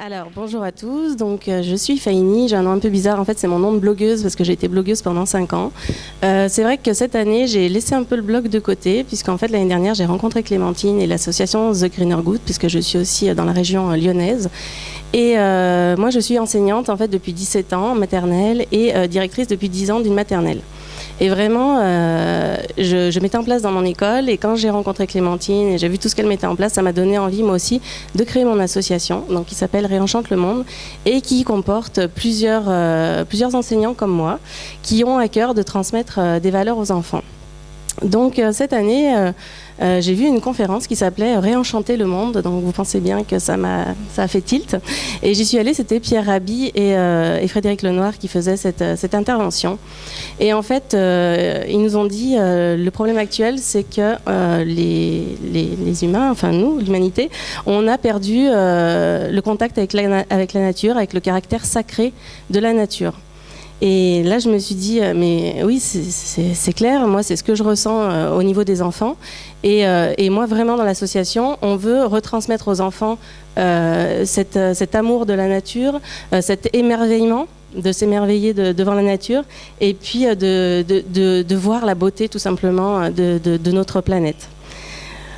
Alors, bonjour à tous. Donc, je suis Faini. J'ai un nom un peu bizarre. En fait, c'est mon nom de blogueuse parce que j'ai été blogueuse pendant 5 ans. C'est vrai que cette année, j'ai laissé un peu le blog de côté puisqu'en fait, l'année dernière, j'ai rencontré Clémentine et l'association The Greener Good puisque je suis aussi dans la région lyonnaise. Et moi, je suis enseignante en fait depuis 17 ans en maternelle et directrice depuis 10 ans d'une maternelle. Et vraiment, je mettais en place dans mon école et quand j'ai rencontré Clémentine et j'ai vu tout ce qu'elle mettait en place, ça m'a donné envie moi aussi de créer mon association, donc qui s'appelle Réenchante le monde et qui comporte plusieurs enseignants comme moi qui ont à cœur de transmettre des valeurs aux enfants. Donc cette année, j'ai vu une conférence qui s'appelait Réenchanter le monde, donc vous pensez bien que ça a fait tilt. Et j'y suis allée, c'était Pierre Rabhi et Frédéric Lenoir qui faisaient cette intervention. Et en fait, ils nous ont dit, le problème actuel, c'est que les humains, enfin nous, l'humanité, on a perdu le contact avec la nature, avec le caractère sacré de la nature. Et là, je me suis dit, mais oui, c'est clair, moi, c'est ce que je ressens au niveau des enfants. Et moi, vraiment, dans l'association, on veut retransmettre aux enfants cet amour de la nature, cet émerveillement, de s'émerveiller devant la nature, et puis de voir la beauté, tout simplement, de notre planète.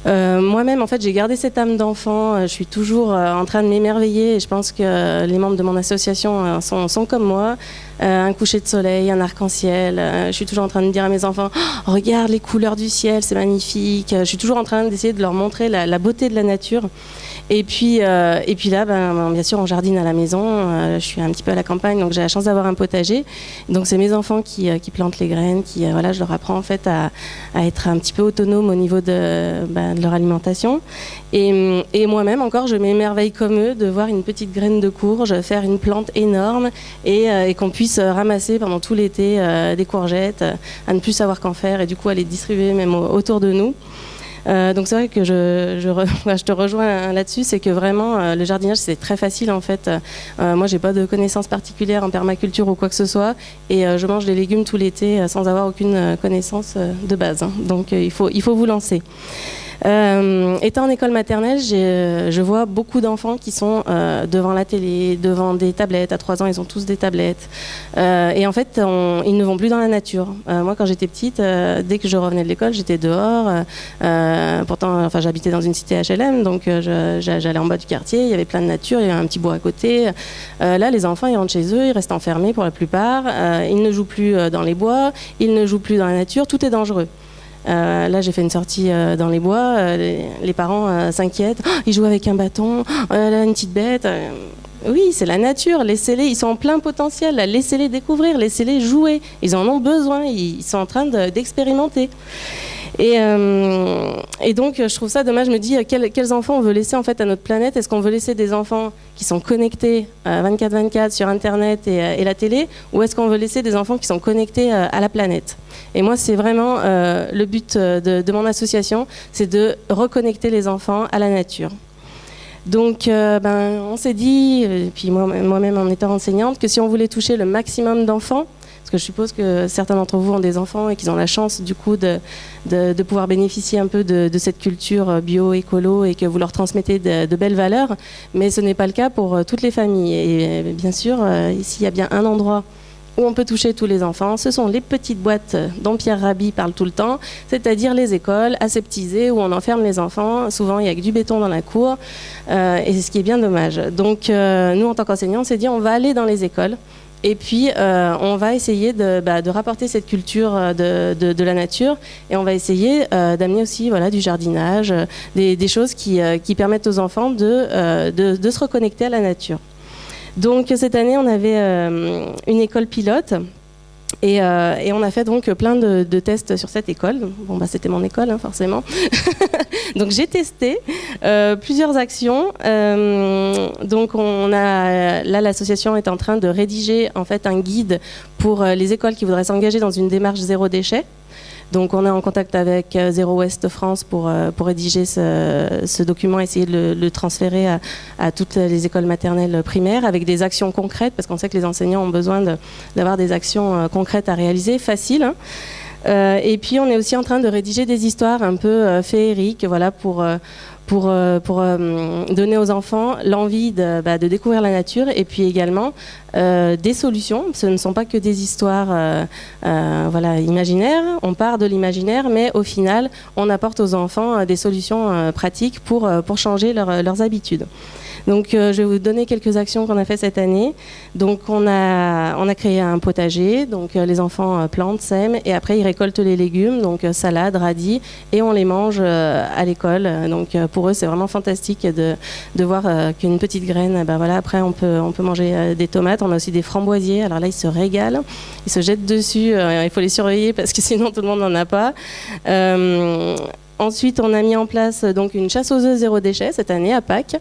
Moi-même, en fait, j'ai gardé cette âme d'enfant. Je suis toujours en train de m'émerveiller et je pense que les membres de mon association sont comme moi. Un coucher de soleil, un arc-en-ciel. Je suis toujours en train de dire à mes enfants « Regarde les couleurs du ciel, c'est magnifique ». Je suis toujours en train d'essayer de leur montrer la beauté de la nature. Et puis là, bien sûr, on jardine à la maison. Je suis un petit peu à la campagne, donc j'ai la chance d'avoir un potager. Donc c'est mes enfants qui plantent les graines, je leur apprends en fait à être un petit peu autonome au niveau de leur alimentation. Et moi-même encore, je m'émerveille comme eux de voir une petite graine de courge faire une plante énorme et qu'on puisse ramasser pendant tout l'été des courgettes, à ne plus savoir qu'en faire et du coup à les distribuer même autour de nous. Donc c'est vrai que je te rejoins là-dessus, c'est que vraiment le jardinage c'est très facile en fait. Moi j'ai pas de connaissances particulières en permaculture ou quoi que ce soit et je mange des légumes tout l'été sans avoir aucune connaissance de base. Hein. Donc il faut vous lancer. Étant en école maternelle, je vois beaucoup d'enfants qui sont devant la télé, devant des tablettes. À 3 ans, ils ont tous des tablettes. Et en fait, ils ne vont plus dans la nature. Moi, quand j'étais petite, dès que je revenais de l'école, j'étais dehors. Pourtant, j'habitais dans une cité HLM, donc j'allais en bas du quartier. Il y avait plein de nature, il y avait un petit bois à côté. Là, les enfants, ils rentrent chez eux, ils restent enfermés pour la plupart. Ils ne jouent plus dans les bois, ils ne jouent plus dans la nature. Tout est dangereux. Là, j'ai fait une sortie dans les bois. Les parents s'inquiètent. Oh, ils jouent avec un bâton. Oh là là, une petite bête. Oui, c'est la nature. Laissez-les. Ils sont en plein potentiel. Laissez-les découvrir. Laissez-les jouer. Ils en ont besoin. Ils sont en train d'expérimenter. Et donc, je trouve ça dommage. Je me dis, quels enfants on veut laisser en fait à notre planète ? Est-ce qu'on veut laisser des enfants qui sont connectés 24/24 sur Internet et la télé, ou est-ce qu'on veut laisser des enfants qui sont connectés à la planète ? Et moi, c'est vraiment le but de mon association, c'est de reconnecter les enfants à la nature. Donc, on s'est dit, et puis moi-même en étant enseignante, que si on voulait toucher le maximum d'enfants, parce que je suppose que certains d'entre vous ont des enfants et qu'ils ont la chance du coup de pouvoir bénéficier un peu de cette culture bio, écolo et que vous leur transmettez de belles valeurs, mais ce n'est pas le cas pour toutes les familles. Et bien sûr, ici, il y a bien un endroit où on peut toucher tous les enfants, ce sont les petites boîtes dont Pierre Rabhi parle tout le temps, c'est-à-dire les écoles aseptisées où on enferme les enfants. Souvent, il n'y a que du béton dans la cour, et c'est ce qui est bien dommage. Donc, nous, en tant qu'enseignants, on s'est dit on va aller dans les écoles. Et puis, on va essayer de rapporter cette culture de la nature et on va essayer d'amener aussi du jardinage, des choses qui permettent aux enfants de se reconnecter à la nature. Donc, cette année, on avait une école pilote. Et on a fait donc plein de tests sur cette école. Bon, c'était mon école, hein, forcément. Donc j'ai testé plusieurs actions. Donc là, l'association est en train de rédiger en fait un guide pour les écoles qui voudraient s'engager dans une démarche zéro déchet. Donc on est en contact avec Zéro Ouest France pour rédiger ce document, essayer de le transférer à toutes les écoles maternelles primaires avec des actions concrètes, parce qu'on sait que les enseignants ont besoin d'avoir des actions concrètes à réaliser, faciles. Hein. Et puis on est aussi en train de rédiger des histoires un peu féeriques, donner aux enfants l'envie de découvrir la nature et puis également des solutions. Ce ne sont pas que des histoires imaginaires, on part de l'imaginaire, mais au final, on apporte aux enfants des solutions pratiques pour changer leurs habitudes. Donc, je vais vous donner quelques actions qu'on a fait cette année. Donc, on a créé un potager. Donc, les enfants plantent, sèment et après ils récoltent les légumes, donc salade, radis, et on les mange à l'école. Donc, pour eux, c'est vraiment fantastique de voir qu'une petite graine, après on peut manger des tomates. On a aussi des framboisiers. Alors là, ils se régalent, ils se jettent dessus. Il faut les surveiller parce que sinon tout le monde n'en a pas. Ensuite, on a mis en place donc une chasse aux œufs zéro déchet cette année à Pâques.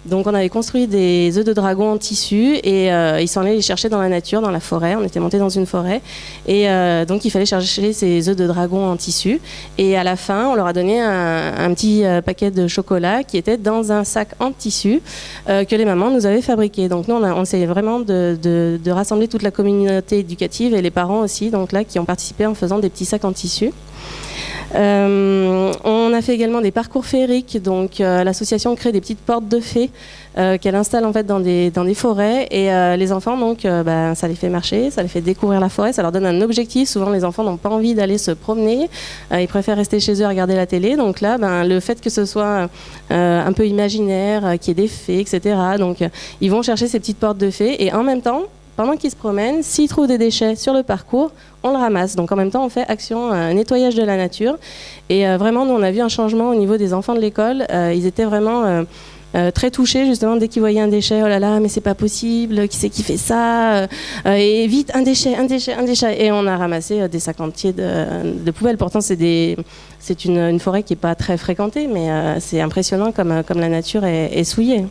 Donc on avait construit des œufs de dragon en tissu et ils sont allés les chercher dans la nature, dans la forêt. On était monté dans une forêt et donc il fallait chercher ces œufs de dragon en tissu. Et à la fin, on leur a donné un petit paquet de chocolat qui était dans un sac en tissu que les mamans nous avaient fabriqué. Donc nous, on essayait vraiment de rassembler toute la communauté éducative et les parents aussi, donc là, qui ont participé en faisant des petits sacs en tissu. On a fait également des parcours féeriques, donc l'association crée des petites portes de fées qu'elle installe en fait dans des forêts et les enfants donc ça les fait marcher, ça les fait découvrir la forêt, ça leur donne un objectif. Souvent les enfants n'ont pas envie d'aller se promener, ils préfèrent rester chez eux à regarder la télé, donc là le fait que ce soit un peu imaginaire, qu'il y ait des fées, etc. Donc ils vont chercher ces petites portes de fées et en même temps, pendant qu'ils se promènent, s'ils trouvent des déchets sur le parcours, on le ramasse. Donc en même temps, on fait action nettoyage de la nature. Et vraiment, nous, on a vu un changement au niveau des enfants de l'école. Ils étaient vraiment très touchés, justement, dès qu'ils voyaient un déchet. Oh là là, mais c'est pas possible, qui c'est qui fait ça et vite, un déchet. Et on a ramassé des sacs entiers de poubelles. Pourtant, c'est une forêt qui n'est pas très fréquentée, mais c'est impressionnant comme la nature est souillée.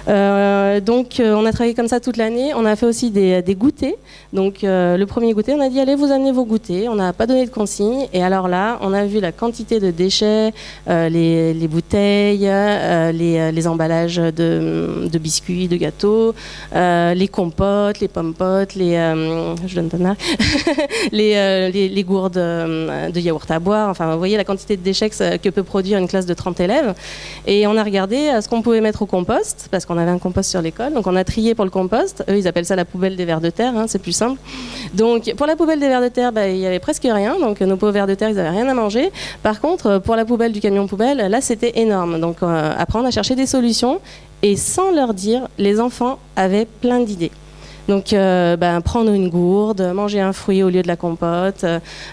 Donc on a travaillé comme ça toute l'année. On a fait aussi des goûters. Donc le premier goûter, on a dit allez, vous amenez vos goûters. On n'a pas donné de consigne. Et alors là, on a vu la quantité de déchets, les bouteilles, les emballages de biscuits, de gâteaux, les compotes, les pommes-potes, je donne pas de marque, les gourdes de yaourt à boire. Enfin, vous voyez la quantité de déchets que peut produire une classe de 30 élèves. Et on a regardé ce qu'on pouvait mettre au compost, parce qu'on avait un compost sur l'école, donc on a trié pour le compost. Eux, ils appellent ça la poubelle des vers de terre, c'est plus simple. Donc pour la poubelle des vers de terre, il y avait presque rien, donc nos pauvres vers de terre, ils n'avaient rien à manger. Par contre, pour la poubelle du camion poubelle, là, c'était énorme. Donc après, on a cherché des solutions, et sans leur dire, les enfants avaient plein d'idées. Donc prendre une gourde, manger un fruit au lieu de la compote,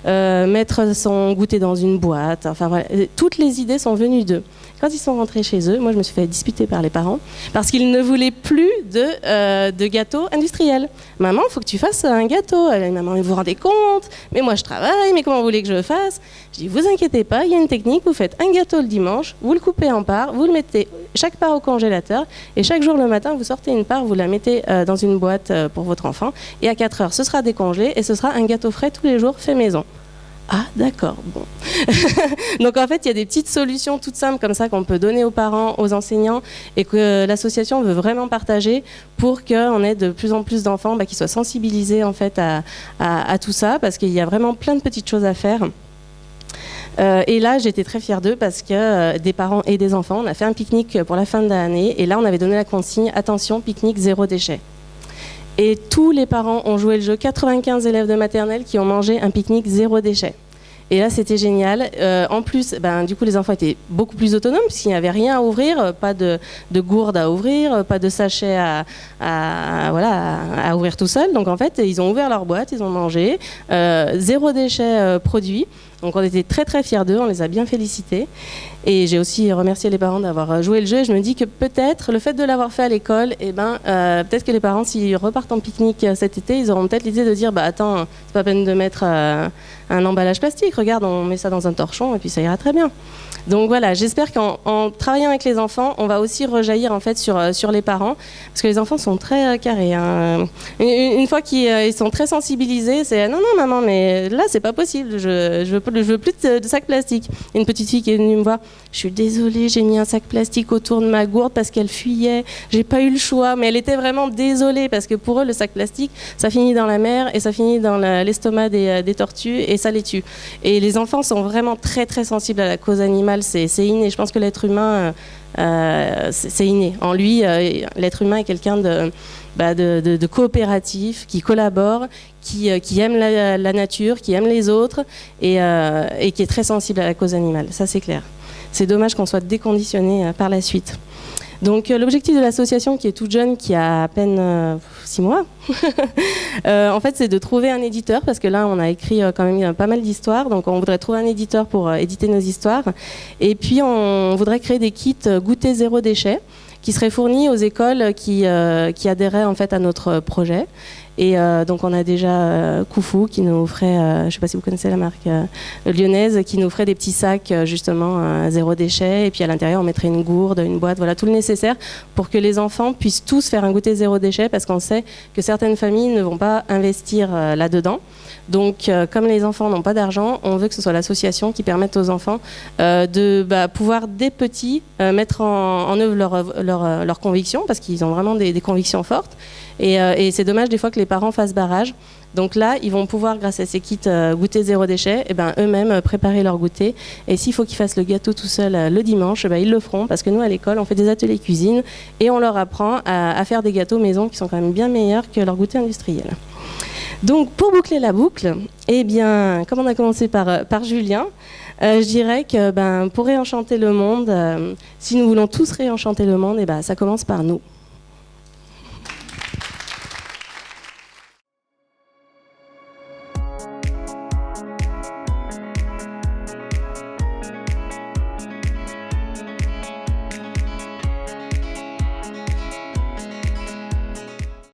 mettre son goûter dans une boîte, enfin voilà, toutes les idées sont venues d'eux. Quand ils sont rentrés chez eux, moi je me suis fait disputer par les parents parce qu'ils ne voulaient plus de gâteaux industriels. Maman, il faut que tu fasses un gâteau. Maman, vous vous rendez compte? Mais moi je travaille, mais comment vous voulez que je le fasse? Je dis, vous inquiétez pas, il y a une technique, vous faites un gâteau le dimanche, vous le coupez en parts, vous le mettez chaque part au congélateur et chaque jour le matin, vous sortez une part, vous la mettez dans une boîte pour votre enfant et à 4 heures, ce sera décongelé et ce sera un gâteau frais tous les jours fait maison. Ah, d'accord, bon. Donc en fait, il y a des petites solutions toutes simples comme ça qu'on peut donner aux parents, aux enseignants et que l'association veut vraiment partager pour qu'on ait de plus en plus d'enfants qui soient sensibilisés en fait à tout ça, parce qu'il y a vraiment plein de petites choses à faire. Et là, j'étais très fière d'eux parce que des parents et des enfants, on a fait un pique-nique pour la fin de l'année et là, on avait donné la consigne, attention, pique-nique zéro déchet. Et tous les parents ont joué le jeu, 95 élèves de maternelle qui ont mangé un pique-nique zéro déchet. Et là, c'était génial. En plus, du coup, les enfants étaient beaucoup plus autonomes puisqu'il n'y avait rien à ouvrir, pas de gourde à ouvrir, pas de sachet à ouvrir tout seul. Donc en fait, ils ont ouvert leur boîte, ils ont mangé, zéro déchet produit. Donc on était très très fiers d'eux, on les a bien félicités. Et j'ai aussi remercié les parents d'avoir joué le jeu. Et je me dis que peut-être, le fait de l'avoir fait à l'école, peut-être que les parents, s'ils repartent en pique-nique cet été, ils auront peut-être l'idée de dire attends, c'est pas peine de mettre un emballage plastique, regarde, on met ça dans un torchon et puis ça ira très bien. Donc voilà, j'espère qu'en travaillant avec les enfants, on va aussi rejaillir en fait sur les parents, parce que les enfants sont très carrés. Une fois qu'ils sont très sensibilisés, c'est non maman, mais là c'est pas possible, je veux plus de sac plastique. Une petite fille qui est venue me voir, je suis désolée, j'ai mis un sac plastique autour de ma gourde parce qu'elle fuyait, j'ai pas eu le choix, mais elle était vraiment désolée parce que pour eux le sac plastique, ça finit dans la mer et ça finit dans l'estomac des tortues et ça les tue. Et les enfants sont vraiment très très sensibles à la cause animale social, c'est inné. Je pense que l'être humain, c'est inné. En lui, l'être humain est quelqu'un de coopératif, qui collabore, qui aime la nature, qui aime les autres et qui est très sensible à la cause animale. Ça, c'est clair. C'est dommage qu'on soit déconditionné par la suite. Donc l'objectif de l'association, qui est toute jeune, qui a à peine 6 mois, en fait c'est de trouver un éditeur, parce que là on a écrit quand même pas mal d'histoires, donc on voudrait trouver un éditeur pour éditer nos histoires, et puis on voudrait créer des kits goûter zéro déchet, qui seraient fournis aux écoles qui adhéraient en fait à notre projet. Et donc on a déjà Koufou qui nous ferait, je ne sais pas si vous connaissez la marque lyonnaise, qui nous ferait des petits sacs justement zéro déchet, et puis à l'intérieur on mettrait une gourde, une boîte, voilà tout le nécessaire pour que les enfants puissent tous faire un goûter zéro déchet, parce qu'on sait que certaines familles ne vont pas investir là-dedans. Donc, comme les enfants n'ont pas d'argent, on veut que ce soit l'association qui permette aux enfants de pouvoir, dès petits, mettre en œuvre leurs convictions, parce qu'ils ont vraiment des convictions fortes. Et c'est dommage des fois que les parents fassent barrage. Donc là, ils vont pouvoir, grâce à ces kits goûter zéro déchet, eux-mêmes préparer leur goûter. Et s'il faut qu'ils fassent le gâteau tout seul le dimanche, ils le feront, parce que nous, à l'école, on fait des ateliers cuisine et on leur apprend à faire des gâteaux maison qui sont quand même bien meilleurs que leur goûter industriel. Donc, pour boucler la boucle, comme on a commencé par Julien, je dirais que pour réenchanter le monde, si nous voulons tous réenchanter le monde, ça commence par nous.